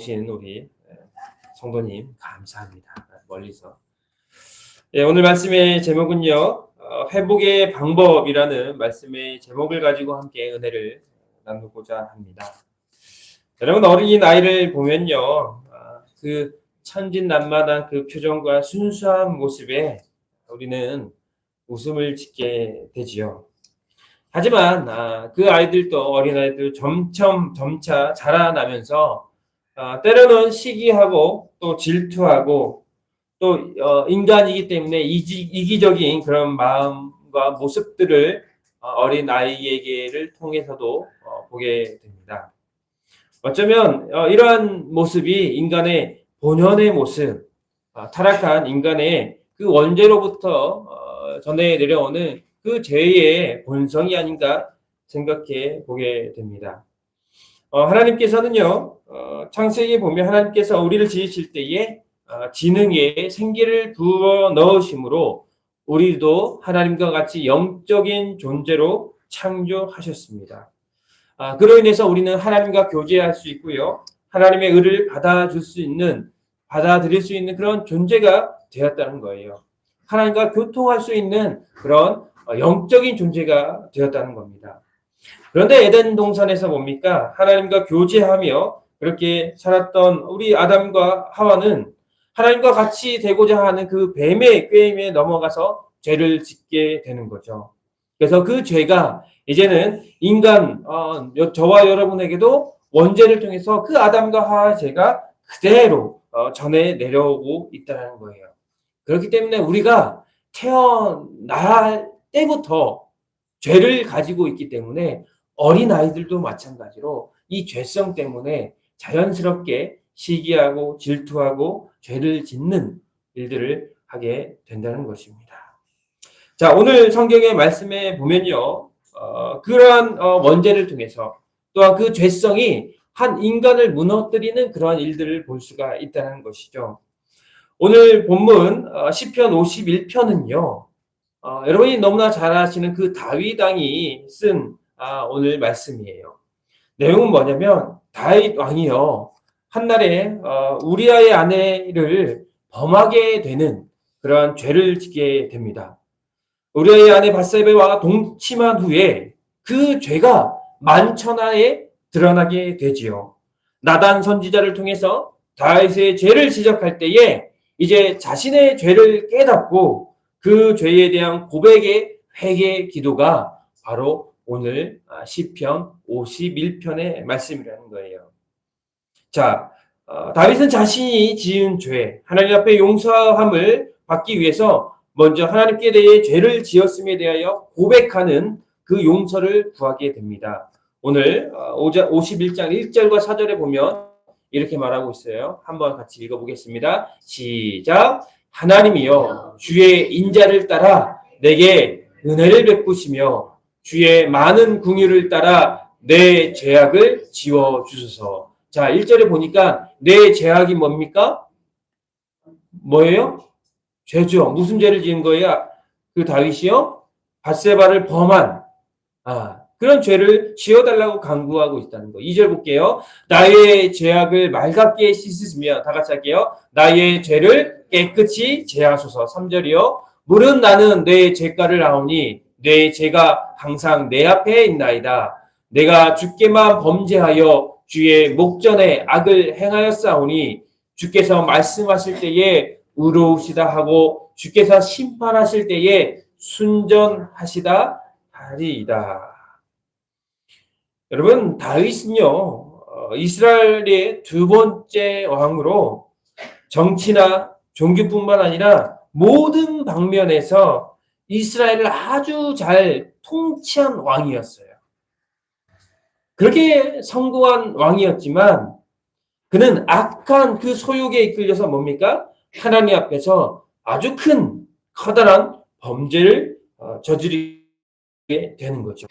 오신 우리 성도님 감사합니다. 멀리서. 오늘 말씀의 제목은요. 회복의 방법이라는 말씀의 제목을 가지고 함께 은혜를 나누고자 합니다. 여러분 어린아이를 보면요. 그 천진난만한 그 표정과 순수한 모습에 우리는 웃음을 짓게 되지요. 하지만 그 아이들도 어린아이들 점차 자라나면서 때로는 시기하고 또 질투하고 또 인간이기 때문에 이기적인 그런 마음과 모습들을 어린아이에게를 통해서도 보게 됩니다. 어쩌면 이러한 모습이 인간의 본연의 모습, 타락한 인간의 그 원죄로부터 전해 내려오는 그 죄의 본성이 아닌가 생각해 보게 됩니다. 하나님께서는요, 창세기에 보면 하나님께서 우리를 지으실 때에 지능에 생기를 부어 넣으심으로 우리도 하나님과 같이 영적인 존재로 창조하셨습니다. 그로 인해서 우리는 하나님과 교제할 수 있고요, 하나님의 의를 받아들일 수 있는 그런 존재가 되었다는 거예요. 하나님과 교통할 수 있는 그런 영적인 존재가 되었다는 겁니다. 그런데 에덴 동산에서 뭡니까? 하나님과 교제하며 그렇게 살았던 우리 아담과 하와는 하나님과 같이 되고자 하는 그 뱀의 꾀임에 넘어가서 죄를 짓게 되는 거죠. 그래서 그 죄가 이제는 인간, 저와 여러분에게도 원죄를 통해서 그 아담과 하와의 죄가 그대로 전해 내려오고 있다는 거예요. 그렇기 때문에 우리가 태어날 때부터 죄를 가지고 있기 때문에 어린아이들도 마찬가지로 이 죄성 때문에 자연스럽게 시기하고 질투하고 죄를 짓는 일들을 하게 된다는 것입니다. 자, 오늘 성경의 말씀에 보면요. 그러한 원죄를 통해서 또한 그 죄성이 한 인간을 무너뜨리는 그러한 일들을 볼 수가 있다는 것이죠. 오늘 본문 시편 51편은요. 여러분이 너무나 잘 아시는 그 다윗 왕이 쓴 오늘 말씀이에요. 내용은 뭐냐면 다윗 왕이요. 한날에 우리아의 아내를 범하게 되는 그러한 죄를 짓게 됩니다. 우리아의 아내 밧세바와 동침한 후에 그 죄가 만천하에 드러나게 되지요. 나단 선지자를 통해서 다윗의 죄를 지적할 때에 이제 자신의 죄를 깨닫고 그 죄에 대한 고백의 회개 기도가 바로 오늘 시편 51편의 말씀이라는 거예요. 자, 다윗은 자신이 지은 죄, 하나님 앞에 용서함을 받기 위해서 먼저 하나님께 대해 죄를 지었음에 대하여 고백하는 그 용서를 구하게 됩니다. 오늘 51장 1절과 4절에 보면 이렇게 말하고 있어요. 한번 같이 읽어보겠습니다. 시작. 하나님이여 주의 인자를 따라 내게 은혜를 베푸시며 주의 많은 긍휼을 따라 내 죄악을 지워주소서. 자, 1절에 보니까 내 죄악이 뭡니까? 뭐예요? 죄죠. 무슨 죄를 지은 거예요? 그 다윗이요? 밧세바를 범한 그런 죄를 지어달라고 간구하고 있다는 거. 2절 볼게요. 나의 죄악을 맑게 씻으시며, 다 같이 할게요. 나의 죄를 깨끗이 제하소서. 3절이요. 물은 나는 내 죄가를 아오니 내 죄가 항상 내 앞에 있나이다. 내가 주께만 범죄하여 주의 목전에 악을 행하였사오니 주께서 말씀하실 때에 의로우시다 하고 주께서 심판하실 때에 순전하시다 하리이다. 여러분, 다윗은요, 이스라엘의 두 번째 왕으로 정치나 종교뿐만 아니라 모든 방면에서 이스라엘을 아주 잘 통치한 왕이었어요. 그렇게 성공한 왕이었지만 그는 악한 그 소욕에 이끌려서 뭡니까? 하나님 앞에서 아주 큰 커다란 범죄를 저지르게 되는 거죠.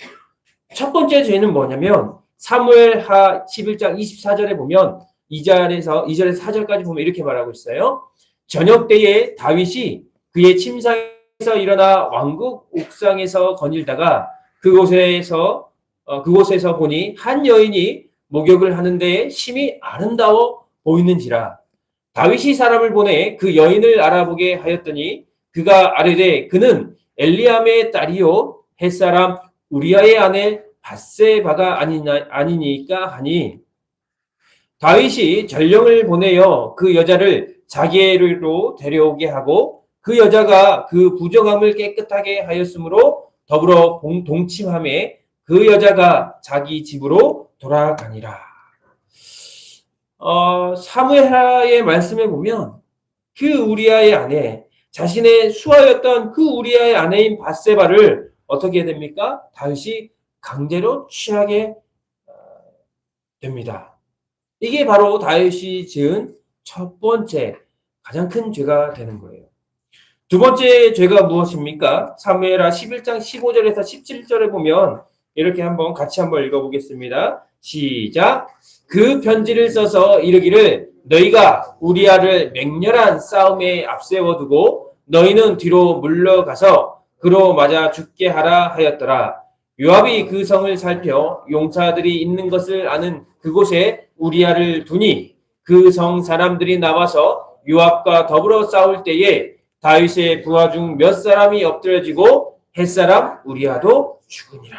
첫 번째 죄는 뭐냐면 사무엘하 11장 24절에 보면 2절에서 4절까지 보면 이렇게 말하고 있어요. 저녁 때에 다윗이 그의 침상에서 일어나 왕국 옥상에서 거닐다가 그곳에서 보니 한 여인이 목욕을 하는데 심히 아름다워 보이는지라. 다윗이 사람을 보내 그 여인을 알아보게 하였더니 그가 아뢰되 그는 엘리암의 딸이요 햇사람 우리아의 아내 밧세바가 아니니까 하니, 다윗이 전령을 보내어 그 여자를 자기에게로 데려오게 하고 그 여자가 그 부정함을 깨끗하게 하였으므로 더불어 동침함에 그 여자가 자기 집으로 돌아가니라. 사무엘하의 말씀에 보면 그 우리아의 아내, 자신의 수하였던 그 우리아의 아내인 밧세바를 어떻게 됩니까? 다윗이 강제로 취하게 됩니다. 이게 바로 다윗이 지은 첫 번째 가장 큰 죄가 되는 거예요. 두 번째 죄가 무엇입니까? 사무엘하 11장 15절에서 17절에 보면 이렇게 같이 한번 읽어보겠습니다. 시작. 그 편지를 써서 이르기를 너희가 우리아를 맹렬한 싸움에 앞세워두고 너희는 뒤로 물러가서 그로 맞아 죽게 하라 하였더라. 요압이 그 성을 살펴 용사들이 있는 것을 아는 그곳에 우리아를 두니 그 성 사람들이 나와서 요압과 더불어 싸울 때에 다윗의 부하 중 몇 사람이 엎드려지고 햇사람 우리아도 죽으니라.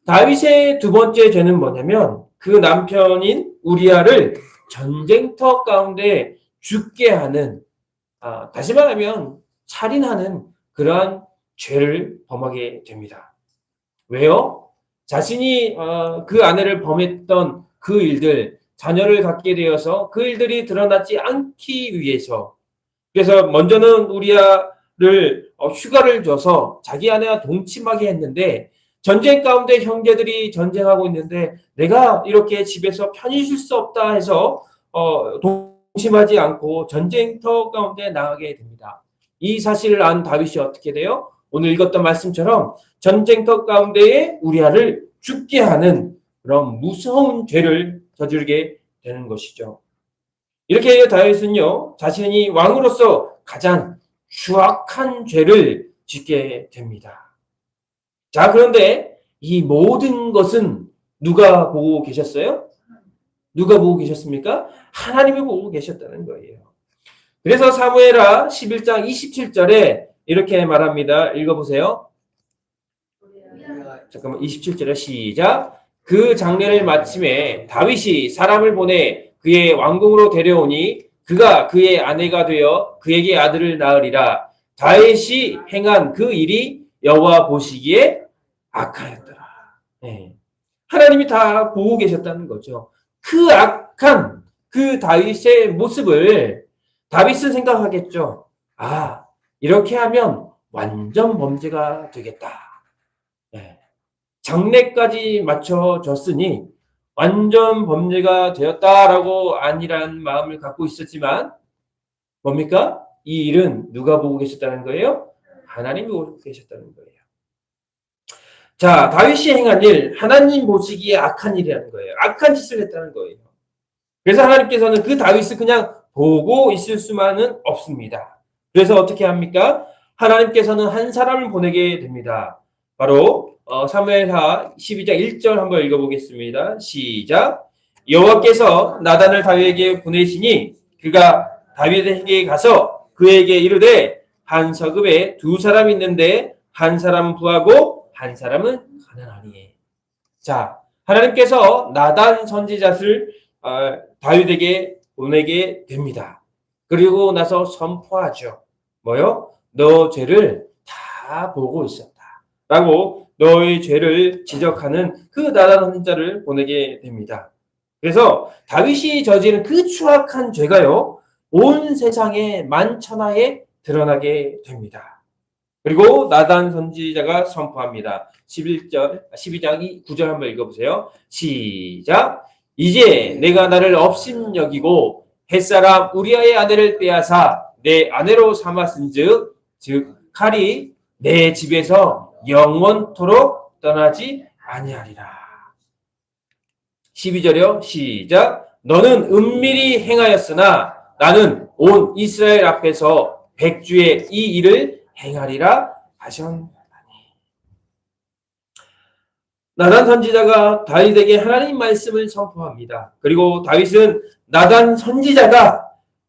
다윗의 두 번째 죄는 뭐냐면 그 남편인 우리아를 전쟁터 가운데 죽게 하는, 다시 말하면 살인하는 그러한 죄를 범하게 됩니다. 왜요? 자신이 그 아내를 범했던 그 일들, 자녀를 갖게 되어서 그 일들이 드러나지 않기 위해서, 그래서 먼저는 우리아를 휴가를 줘서 자기 아내와 동침하게 했는데, 전쟁 가운데 형제들이 전쟁하고 있는데 내가 이렇게 집에서 편히 쉴 수 없다 해서 동침하지 않고 전쟁터 가운데 나가게 됩니다. 이 사실을 안 다윗이 어떻게 돼요? 오늘 읽었던 말씀처럼 전쟁터 가운데에 우리아를 죽게 하는 그런 무서운 죄를 저지르게 되는 것이죠. 이렇게 다윗은요, 자신이 왕으로서 가장 추악한 죄를 짓게 됩니다. 자, 그런데 이 모든 것은 누가 보고 계셨어요? 누가 보고 계셨습니까? 하나님이 보고 계셨다는 거예요. 그래서 사무엘하 11장 27절에 이렇게 말합니다. 읽어보세요. 잠깐만, 27절에 시작. 그 장례를 마침에 다윗이 사람을 보내 그의 왕궁으로 데려오니 그가 그의 아내가 되어 그에게 아들을 낳으리라. 다윗이 행한 그 일이 여호와 보시기에 악하였더라. 네. 하나님이 다 보고 계셨다는 거죠. 그 악한 그 다윗의 모습을 다윗은 생각하겠죠. 이렇게 하면 완전 범죄가 되겠다. 네. 장례까지 맞춰줬으니 완전 범죄가 되었다라고 안일한 마음을 갖고 있었지만 뭡니까? 이 일은 누가 보고 계셨다는 거예요? 하나님이 보고 계셨다는 거예요. 자, 다윗이 행한 일, 하나님 보시기에 악한 일이라는 거예요. 악한 짓을 했다는 거예요. 그래서 하나님께서는 그 다윗을 그냥 보고 있을 수만은 없습니다. 그래서 어떻게 합니까? 하나님께서는 한 사람을 보내게 됩니다. 바로 사무엘하 12장 1절 한번 읽어보겠습니다. 시작. 여호와께서 나단을 다윗에게 보내시니 그가 다윗에게 가서 그에게 이르되 한 서급에 두 사람이 있는데 한 사람은 부하고 한 사람은 가난하니. 자, 하나님께서 나단 선지자를 다윗에게 보내게 됩니다. 그리고 나서 선포하죠. 뭐요? 너 죄를 다 보고 있었다. 라고 너의 죄를 지적하는 그 나단 선지자를 보내게 됩니다. 그래서 다윗이 저지른 그 추악한 죄가요, 온 세상에 만천하에 드러나게 됩니다. 그리고 나단 선지자가 선포합니다. 12장 9절 한번 읽어보세요. 시작. 이제 내가 나를 업신여기고 햇사람 우리아의 아내를 빼앗아 내 아내로 삼았은즉 즉 칼이 내 집에서 영원토록 떠나지 아니하리라. 12절이요. 시작. 너는 은밀히 행하였으나 나는 온 이스라엘 앞에서 백주의 이 일을 행하리라 하셨나니. 나단 선지자가 다윗에게 하나님 말씀을 선포합니다. 그리고 다윗은 나단 선지자가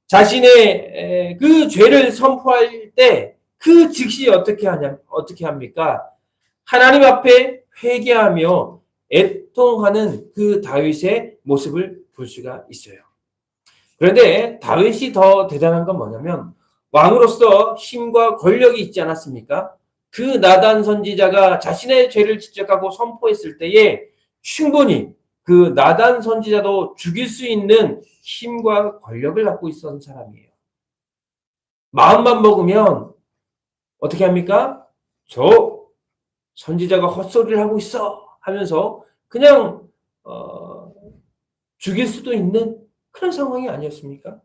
자신의 그 죄를 선포할 때 그 즉시 어떻게 합니까? 하나님 앞에 회개하며 애통하는 그 다윗의 모습을 볼 수가 있어요. 그런데 다윗이 더 대단한 건 뭐냐면 왕으로서 힘과 권력이 있지 않았습니까? 그 나단 선지자가 자신의 죄를 지적하고 선포했을 때에 충분히 그 나단 선지자도 죽일 수 있는 힘과 권력을 갖고 있었던 사람이에요. 마음만 먹으면 어떻게 합니까? 저 선지자가 헛소리를 하고 있어 하면서 그냥 죽일 수도 있는 그런 상황이 아니었습니까?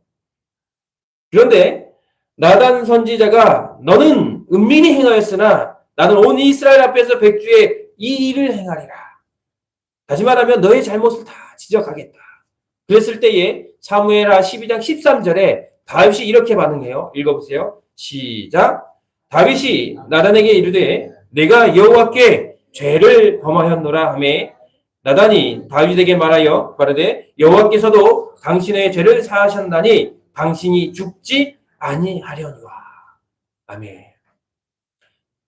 그런데 나단 선지자가 너는 은밀히 행하였으나 나는 온 이스라엘 앞에서 백주에 이 일을 행하리라. 다시 말하면 너의 잘못을 다 지적하겠다. 그랬을 때에 사무엘하 12장 13절에 다윗이 이렇게 반응해요. 읽어보세요. 시작. 다윗이 나단에게 이르되 내가 여호와께 죄를 범하였노라 하매 나단이 다윗에게 말하여 말하되 여호와께서도 당신의 죄를 사하셨나니 당신이 죽지 아니하려니와. 아멘.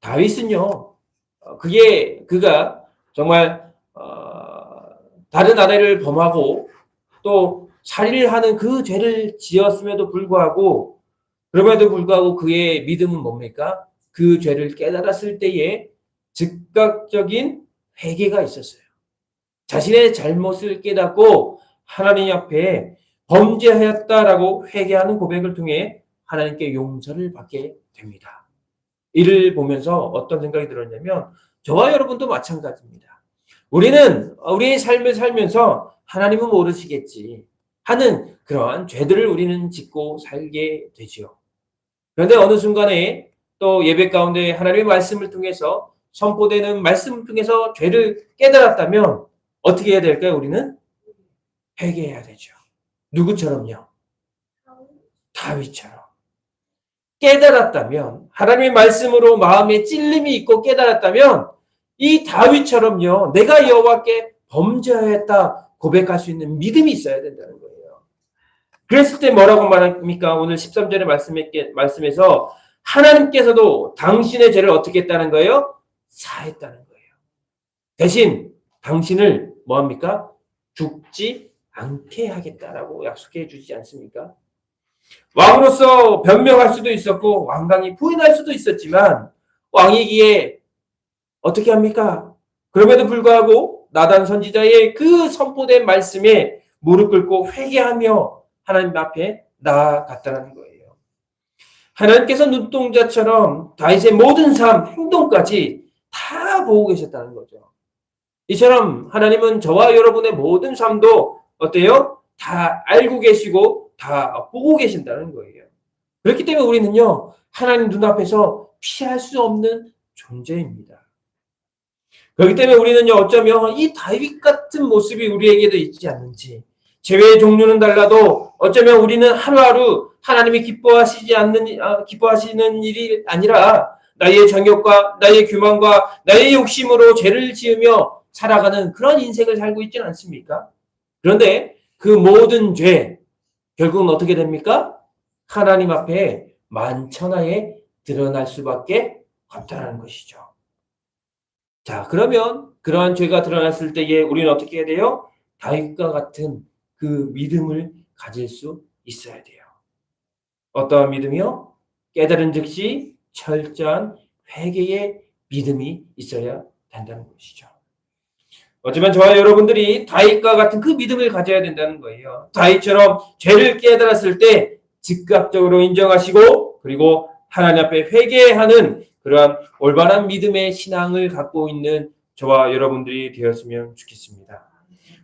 다윗은요, 그가 정말 다른 아내를 범하고 또 살인을 하는 그 죄를 지었음에도 불구하고 그의 믿음은 뭡니까? 그 죄를 깨달았을 때에 즉각적인 회개가 있었어요. 자신의 잘못을 깨닫고 하나님 앞에 범죄하였다라고 회개하는 고백을 통해 하나님께 용서를 받게 됩니다. 이를 보면서 어떤 생각이 들었냐면 저와 여러분도 마찬가지입니다. 우리는 우리의 삶을 살면서 하나님은 모르시겠지 하는 그러한 죄들을 우리는 짓고 살게 되지요. 그런데 어느 순간에 또 예배 가운데 하나님의 말씀을 통해서 선포되는 말씀을 통해서 죄를 깨달았다면 어떻게 해야 될까요? 우리는 회개해야 되죠. 누구처럼요? 다윗처럼. 깨달았다면 하나님의 말씀으로 마음에 찔림이 있고 깨달았다면 이 다윗처럼요. 내가 여호와께 범죄하였다 고백할 수 있는 믿음이 있어야 된다는 거예요. 그랬을 때 뭐라고 말합니까? 오늘 13절의 말씀에서 하나님께서도 당신의 죄를 어떻게 했다는 거예요? 사했다는 거예요. 대신 당신을 뭐합니까? 죽지 않게 하겠다라고 약속해 주지 않습니까? 왕으로서 변명할 수도 있었고 왕강이 부인할 수도 있었지만 왕이기에 어떻게 합니까? 그럼에도 불구하고 나단 선지자의 그 선포된 말씀에 무릎 꿇고 회개하며 하나님 앞에 나아갔다는 거예요. 하나님께서 눈동자처럼 다윗의 모든 삶, 행동까지 다 보고 계셨다는 거죠. 이처럼 하나님은 저와 여러분의 모든 삶도 어때요? 다 알고 계시고 다 보고 계신다는 거예요. 그렇기 때문에 우리는요, 하나님 눈앞에서 피할 수 없는 존재입니다. 그렇기 때문에 우리는요, 어쩌면 이 다윗 같은 모습이 우리에게도 있지 않는지, 죄의 종류는 달라도 어쩌면 우리는 하루하루 하나님이 기뻐하시는 일이 아니라 나의 정욕과 나의 교만과 나의 욕심으로 죄를 지으며 살아가는 그런 인생을 살고 있지는 않습니까? 그런데 그 모든 죄, 결국은 어떻게 됩니까? 하나님 앞에 만천하에 드러날 수밖에 없다는 것이죠. 자, 그러면 그러한 죄가 드러났을 때에 우리는 어떻게 해야 돼요? 다윗과 같은 그 믿음을 가질 수 있어야 돼요. 어떠한 믿음이요? 깨달은 즉시 철저한 회개의 믿음이 있어야 된다는 것이죠. 어쩌면 저와 여러분들이 다윗과 같은 그 믿음을 가져야 된다는 거예요. 다윗처럼 죄를 깨달았을 때 즉각적으로 인정하시고 그리고 하나님 앞에 회개하는 그러한 올바른 믿음의 신앙을 갖고 있는 저와 여러분들이 되었으면 좋겠습니다.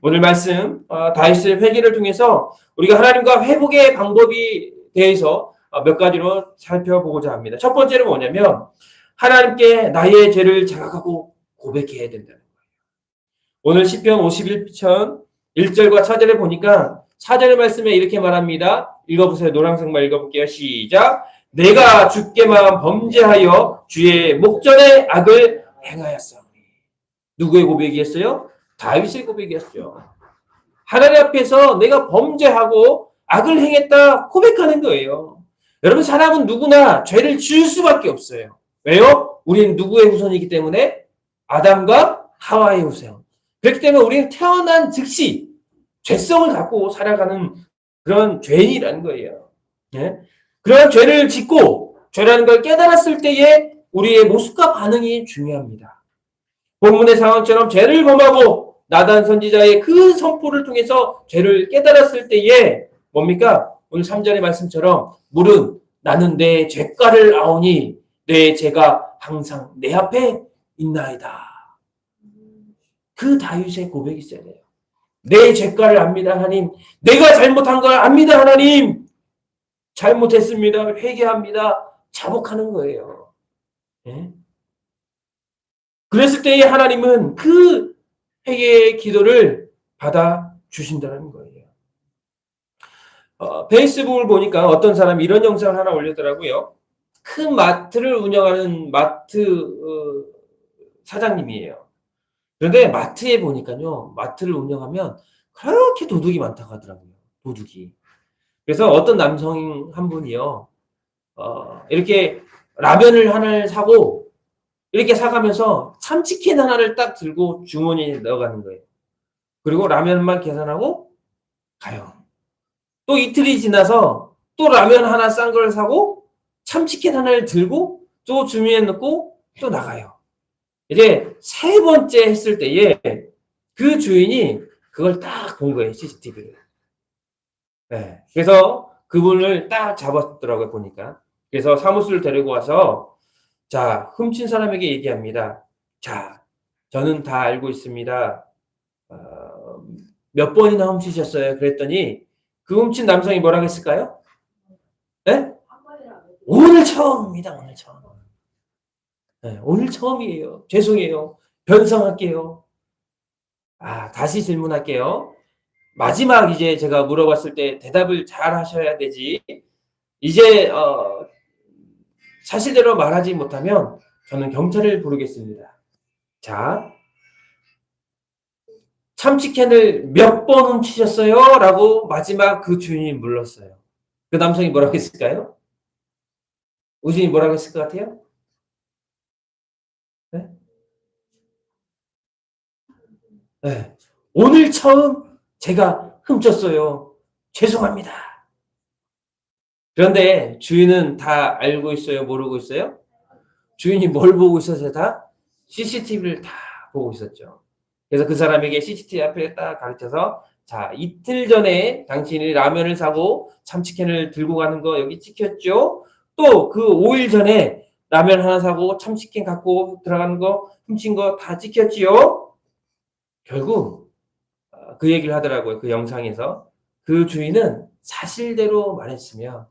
오늘 말씀 다윗의 회개를 통해서 우리가 하나님과 회복의 방법에 대해서 몇 가지로 살펴보고자 합니다. 첫 번째는 뭐냐면 하나님께 나의 죄를 자각하고 고백해야 된다는 거예요. 오늘 시편 51편 1절과 4절에 보니까 4절의 말씀에 이렇게 말합니다. 읽어보세요. 노란색만 읽어볼게요. 시작. 내가 주께만 범죄하여 주의 목전에 악을 행하였사오니. 누구의 고백이었어요? 다윗의 고백이었죠. 하나님 앞에서 내가 범죄하고 악을 행했다 고백하는 거예요. 여러분, 사람은 누구나 죄를 지을 수밖에 없어요. 왜요? 우리는 누구의 후손이기 때문에? 아담과 하와의 후손. 그렇기 때문에 우리는 태어난 즉시 죄성을 갖고 살아가는 그런 죄인이라는 거예요. 예? 그런 죄를 짓고 죄라는 걸 깨달았을 때에 우리의 모습과 반응이 중요합니다. 본문의 상황처럼 죄를 범하고 나단 선지자의 그 선포를 통해서 죄를 깨달았을 때에 뭡니까? 오늘 3절의 말씀처럼 물은 나는 내 죄가를 아오니 내 죄가 항상 내 앞에 있나이다. 그 다윗의 고백이 있어야 돼요. 내 죄가를 압니다, 하나님. 내가 잘못한 걸 압니다, 하나님. 잘못했습니다. 회개합니다. 자복하는 거예요. 예? 그랬을 때에 하나님은 그 회개의 기도를 받아주신다는 거예요. 페이스북을 보니까 어떤 사람이 이런 영상을 하나 올렸더라고요. 큰 마트를 운영하는 마트 사장님이에요. 그런데 마트에 보니까요, 마트를 운영하면 그렇게 도둑이 많다고 하더라고요. 도둑이. 그래서 어떤 남성 한 분이요, 이렇게 라면을 하나를 사고 이렇게 사가면서 참치캔 하나를 딱 들고 주머니에 넣어가는 거예요. 그리고 라면만 계산하고 가요. 또 이틀이 지나서 또 라면 하나 싼 걸 사고 참치캔 하나를 들고 또 주머니에 넣고 또 나가요. 이제 세 번째 했을 때에 그 주인이 그걸 딱 본 거예요, CCTV를. 네. 그래서 그분을 딱 잡았더라고요, 보니까. 그래서 사무실을 데리고 와서 자, 훔친 사람에게 얘기합니다. 자, 저는 다 알고 있습니다. 몇 번이나 훔치셨어요? 그랬더니 그 훔친 남성이 뭐라고 했을까요? 네? 오늘 처음입니다. 오늘 처음. 네, 오늘 처음이에요. 죄송해요. 변성할게요. 다시 질문할게요. 마지막 이제 제가 물어봤을 때 대답을 잘 하셔야 되지. 이제 사실대로 말하지 못하면 저는 경찰을 부르겠습니다. 자, 참치캔을 몇 번 훔치셨어요? 라고 마지막 그 주인이 물었어요. 그 남성이 뭐라고 했을까요? 우진이 뭐라고 했을 것 같아요? 네? 네. 오늘 처음 제가 훔쳤어요. 죄송합니다. 그런데 주인은 다 알고 있어요? 모르고 있어요? 주인이 뭘 보고 있었어요? 다? CCTV를 다 보고 있었죠. 그래서 그 사람에게 CCTV 앞에 딱 가르쳐서 자, 이틀 전에 당신이 라면을 사고 참치캔을 들고 가는 거 여기 찍혔죠? 또 그 5일 전에 라면 하나 사고 참치캔 갖고 들어가는 거 훔친 거 다 찍혔지요? 결국 그 얘기를 하더라고요. 그 영상에서. 그 주인은 사실대로 말했으면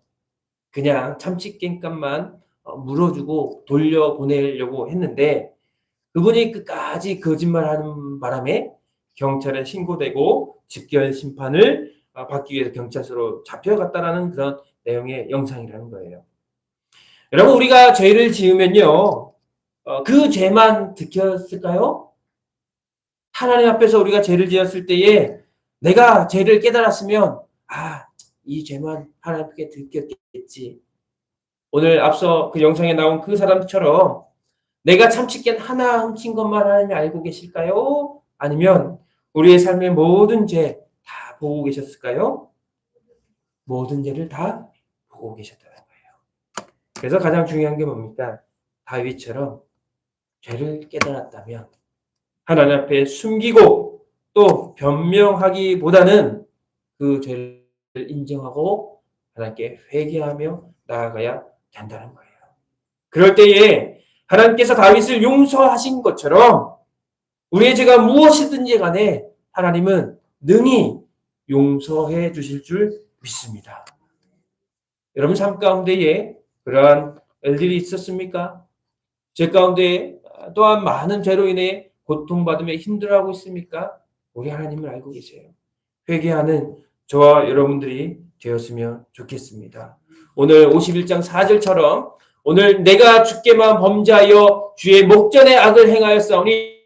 그냥 참치캔 값만 물어주고 돌려보내려고 했는데 그분이 끝까지 거짓말하는 바람에 경찰에 신고되고 직결 심판을 받기 위해서 경찰서로 잡혀갔다라는 그런 내용의 영상이라는 거예요. 여러분, 우리가 죄를 지으면요, 그 죄만 들켰을까요? 하나님 앞에서 우리가 죄를 지었을 때에 내가 죄를 깨달았으면 이 죄만 하나님께 들켰겠지. 오늘 앞서 그 영상에 나온 그 사람처럼 내가 참치캔 하나 훔친 것만 하나님이 알고 계실까요? 아니면 우리의 삶의 모든 죄 다 보고 계셨을까요? 모든 죄를 다 보고 계셨다는 거예요. 그래서 가장 중요한 게 뭡니까? 다윗처럼 죄를 깨달았다면 하나님 앞에 숨기고 또 변명하기보다는 그 죄를 인정하고 하나님께 회개하며 나아가야 된다는 거예요. 그럴 때에 하나님께서 다윗을 용서하신 것처럼 우리의 죄가 무엇이든지 간에 하나님은 능히 용서해 주실 줄 믿습니다. 여러분 삶 가운데에 그러한 일들이 있었습니까? 죄 가운데 또한 많은 죄로 인해 고통받으며 힘들어하고 있습니까? 우리 하나님을 알고 계세요. 회개하는 저와 여러분들이 되었으면 좋겠습니다. 오늘 51장 4절처럼 오늘 내가 주께만 범죄하여 주의 목전에 악을 행하였사오니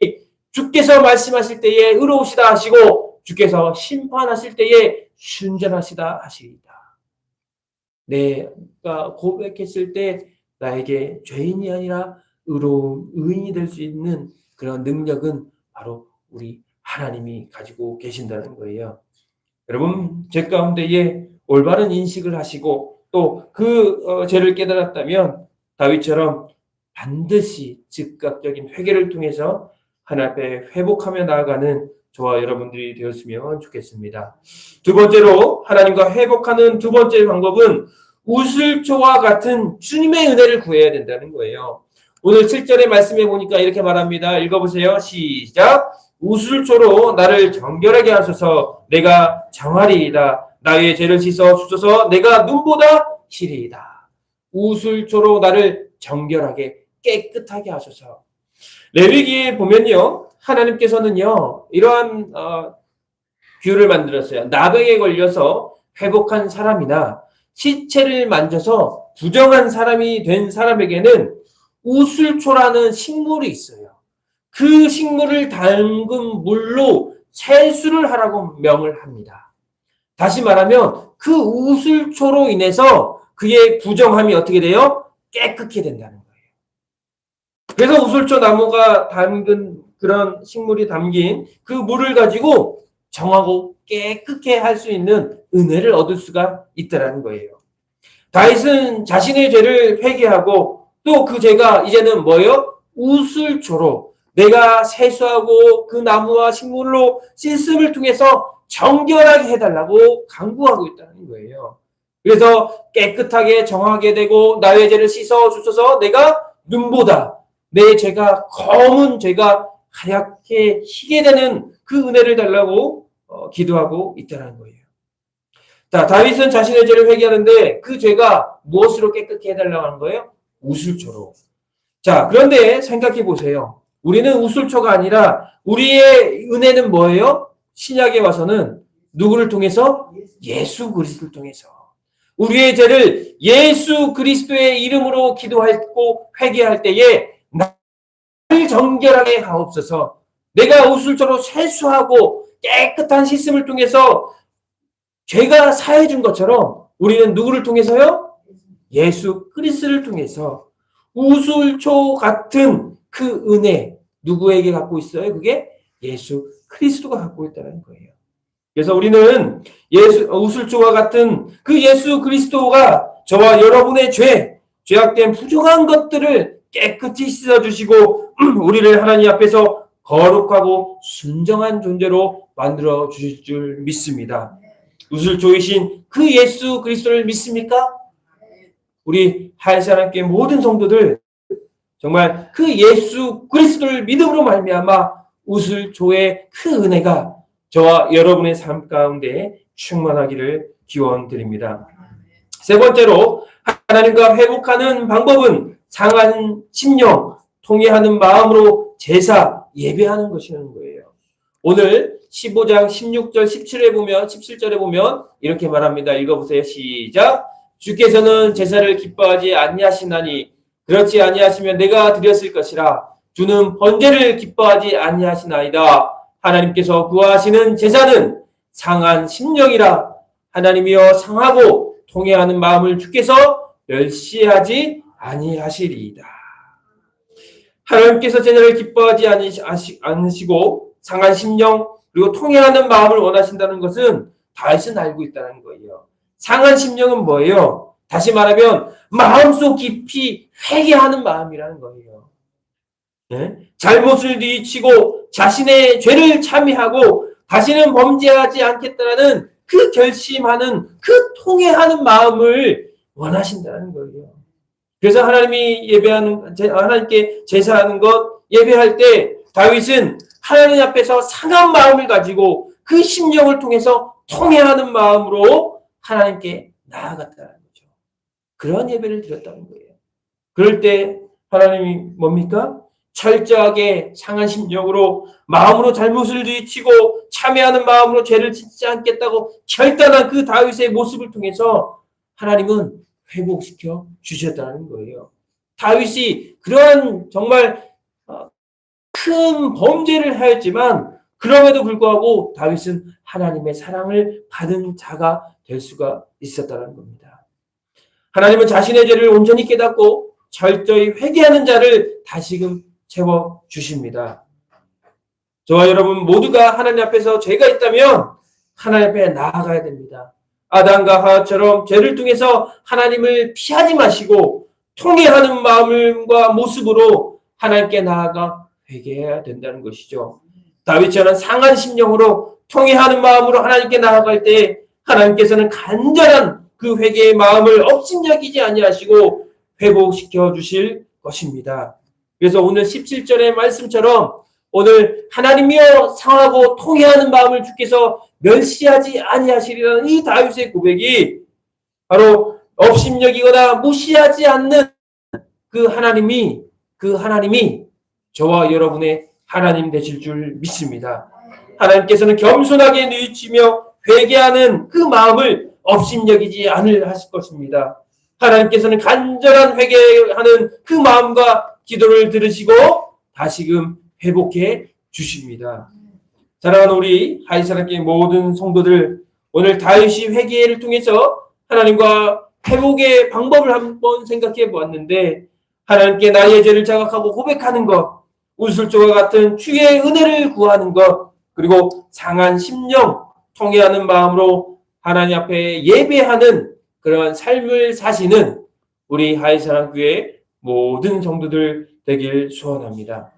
주께서 말씀하실 때에 의로우시다 하시고 주께서 심판하실 때에 순전하시다 하시리이다. 내가 고백했을 때 나에게 죄인이 아니라 의로운 의인이 될 수 있는 그런 능력은 바로 우리 하나님이 가지고 계신다는 거예요. 여러분, 죄 가운데에 올바른 인식을 하시고 또 그 죄를 깨달았다면 다윗처럼 반드시 즉각적인 회개를 통해서 하나님 앞에 회복하며 나아가는 저와 여러분들이 되었으면 좋겠습니다. 두 번째로 하나님과 회복하는 두 번째 방법은 우슬초와 같은 주님의 은혜를 구해야 된다는 거예요. 오늘 7절의 말씀에 보니까 이렇게 말합니다. 읽어보세요. 시작. 우슬초로 나를 정결하게 하소서. 내가 정하리이다. 나의 죄를 씻어 주소서. 내가 눈보다 희리이다. 우슬초로 나를 정결하게 깨끗하게 하소서. 레위기에 보면요, 하나님께서는요 이러한 규를 만들었어요. 나병에 걸려서 회복한 사람이나 시체를 만져서 부정한 사람이 된 사람에게는 우슬초라는 식물이 있어요. 그 식물을 담근 물로 세수를 하라고 명을 합니다. 다시 말하면 그 우슬초로 인해서 그의 부정함이 어떻게 돼요? 깨끗게 된다는 거예요. 그래서 우슬초 나무가 담근 그런 식물이 담긴 그 물을 가지고 정하고 깨끗게 할 수 있는 은혜를 얻을 수가 있다는 거예요. 다윗은 자신의 죄를 회개하고 또 그 죄가 이제는 뭐예요? 우슬초로 내가 세수하고 그 나무와 식물로 씻음을 통해서 정결하게 해달라고 강구하고 있다는 거예요. 그래서 깨끗하게 정하게 되고 나의 죄를 씻어 주셔서 내가 눈보다 내 죄가 검은 죄가 하얗게 희게 되는 그 은혜를 달라고 기도하고 있다는 거예요. 자, 다윗은 자신의 죄를 회개하는데 그 죄가 무엇으로 깨끗게 해달라고 하는 거예요? 우슬초로. 자, 그런데 생각해 보세요. 우리는 우슬초가 아니라 우리의 은혜는 뭐예요? 신약에 와서는 누구를 통해서? 예수 그리스도를 통해서. 우리의 죄를 예수 그리스도의 이름으로 기도하고 회개할 때에 나를 정결하게 하옵소서. 내가 우슬초로 세수하고 깨끗한 씻음을 통해서 죄가 사해준 것처럼 우리는 누구를 통해서요? 예수 그리스도를 통해서 우슬초 같은 그 은혜 누구에게 갖고 있어요? 그게 예수 그리스도가 갖고 있다는 거예요. 그래서 우리는 우슬초와 같은 그 예수 그리스도가 저와 여러분의 죄악된 부정한 것들을 깨끗이 씻어주시고 우리를 하나님 앞에서 거룩하고 순정한 존재로 만들어 주실 줄 믿습니다. 우슬초이신 그 예수 그리스도를 믿습니까? 우리 하엘사랑교회 모든 성도들 정말 그 예수 그리스도를 믿음으로 말미암아 우슬초의 그 은혜가 저와 여러분의 삶 가운데 충만하기를 기원드립니다. 세 번째로 하나님과 회복하는 방법은 상한 심령, 통회하는 마음으로 제사, 예배하는 것이라는 거예요. 오늘 15장 16절 17절에 보면 이렇게 말합니다. 읽어보세요. 시작. 주께서는 제사를 기뻐하지 아니하시나니 그렇지 아니하시면 내가 드렸을 것이라. 주는 번제를 기뻐하지 아니하시나이다. 하나님께서 구하시는 제사는 상한 심령이라. 하나님이여 상하고 통회하는 마음을 주께서 멸시하지 아니하시리이다. 하나님께서 제사를 기뻐하지 않으시고 상한 심령 그리고 통회하는 마음을 원하신다는 것은 다윗은 알고 있다는 거예요. 상한 심령은 뭐예요? 다시 말하면 마음속 깊이 회개하는 마음이라는 거예요. 네? 잘못을 뉘우치고 자신의 죄를 참회하고 다시는 범죄하지 않겠다는 그 결심하는 그 통회하는 마음을 원하신다는 거예요. 그래서 하나님께 제사하는 것, 예배할 때 다윗은 하나님 앞에서 상한 마음을 가지고 그 심령을 통해서 통회하는 마음으로 하나님께 나아갔다는 거죠. 그런 예배를 드렸다는 거예요. 그럴 때 하나님이 뭡니까? 철저하게 상한 심령으로 마음으로 잘못을 뉘우치고 참회하는 마음으로 죄를 짓지 않겠다고 결단한 그 다윗의 모습을 통해서 하나님은 회복시켜 주셨다는 거예요. 다윗이 그러한 정말 큰 범죄를 하였지만 그럼에도 불구하고 다윗은 하나님의 사랑을 받은 자가 될 수가 있었다는 겁니다. 하나님은 자신의 죄를 온전히 깨닫고 철저히 회개하는 자를 다시금 채워주십니다. 저와 여러분 모두가 하나님 앞에서 죄가 있다면 하나님 앞에 나아가야 됩니다. 아담과 하와처럼 죄를 통해서 하나님을 피하지 마시고 통회하는 마음과 모습으로 하나님께 나아가 회개해야 된다는 것이죠. 다윗처럼 상한 심령으로 통회하는 마음으로 하나님께 나아갈 때 하나님께서는 간절한 그 회개의 마음을 업신여기지 아니하시고 회복시켜 주실 것입니다. 그래서 오늘 17절의 말씀처럼 오늘 하나님이여 상하고 통회하는 마음을 주께서 멸시하지 아니하시리라는 이 다윗의 고백이 바로 업신여기거나 무시하지 않는 그 하나님이 저와 여러분의 하나님 되실 줄 믿습니다. 하나님께서는 겸손하게 뉘우치며 회개하는 그 마음을 업신여기지 않을 하실 것입니다. 하나님께서는 간절한 회개하는 그 마음과 기도를 들으시고 다시금 회복해 주십니다. 사랑하는 우리 하이사랑교회 모든 성도들, 오늘 다윗이 회개를 통해서 하나님과 회복의 방법을 한번 생각해 보았는데, 하나님께 나의 죄를 자각하고 고백하는 것, 우슬조와 같은 주의 은혜를 구하는 것, 그리고 상한 심령, 통회하는 마음으로 하나님 앞에 예배하는 그런 삶을 사시는 우리 하이사랑교회 모든 성도들 되길 소원합니다.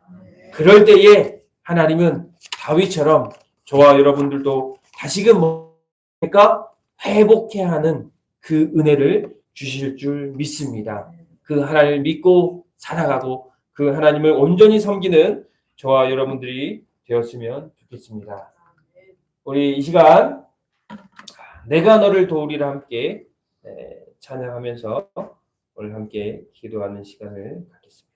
그럴 때에 하나님은 다윗처럼 저와 여러분들도 다시금 뭡니까? 회복해야 하는 그 은혜를 주실 줄 믿습니다. 그 하나님을 믿고 살아가고 그 하나님을 온전히 섬기는 저와 여러분들이 되었으면 좋겠습니다. 우리 이 시간 내가 너를 도우리라 함께 찬양하면서 오늘 함께 기도하는 시간을 갖겠습니다.